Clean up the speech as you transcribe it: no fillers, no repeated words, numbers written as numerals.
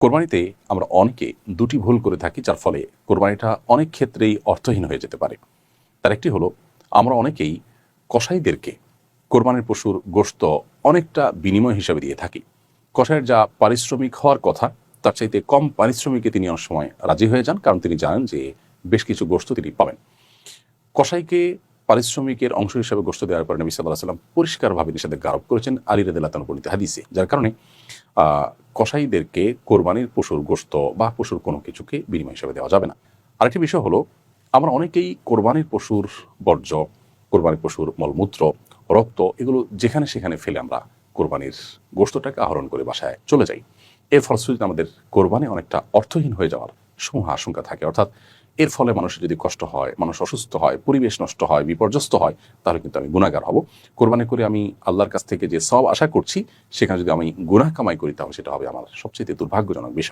কোরবানিতে আমরা অনেকে দুটি ভুল করে থাকি, যার ফলে কোরবানিটা অনেক ক্ষেত্রেই অর্থহীন হয়ে যেতে পারে। তার একটি হলো, আমরা অনেকেই কসাইদেরকে কোরবানির পশুর গোশত অনেকটা বিনিময় হিসাবে দিয়ে থাকি। কসাইয়ের যা পারিশ্রমিক হওয়ার কথা তার চাইতে কম পারিশ্রমিকে তিনি অনেক সময় রাজি হয়ে যান, কারণ তিনি জানেন যে বেশ কিছু গোশত তিনি পাবেন। কসাইকে পারিশ্রমিকের অংশ হিসেবে গোশত দেওয়ার পরে নবী সাল্লাল্লাহু আলাইহি ওয়াসাল্লাম পরিষ্কারভাবে নিষেধাজ্ঞা আরোপ করেছেন আলী রাদিয়াল্লাহু তাআলা বর্ণিত হাদিসে, যার কারণে কসাইদেরকে কোরবানির পশুর গোশত বা পশুর কোনো কিছুকে বিনিময় হিসেবে দেওয়া যাবে না। আরেকটি বিষয় হলো, আমরা অনেকেই কোরবানির পশুর বর্জ্য, কোরবানির পশুর মলমূত্র, রক্ত এগুলো যেখানে সেখানে ফেলে আমরা কোরবানির গোশতটাকে আহরণ করে বাসায় চলে যাই। এর ফলশ্রুতিতে আমাদের কোরবানি অনেকটা অর্থহীন হয়ে যাওয়ার সমূহ আশঙ্কা থাকে। অর্থাৎ এর ফলে মানুষের যদি কষ্ট হয়, মানুষ অসুস্থ হয়, পরিবেশ নষ্ট হয়, বিপর্যস্ত হয়, তাহলে কিন্তু আমি গুনাহগার হব। কোরবানি করে আমি আল্লাহর কাছ থেকে যে সওয়াব আশা করছি, সেখানে যদি আমি গুনাহ কামাই করি, তাহলে সেটা হবে আমার সবচেয়ে দুর্ভাগ্যজনক বিষয়।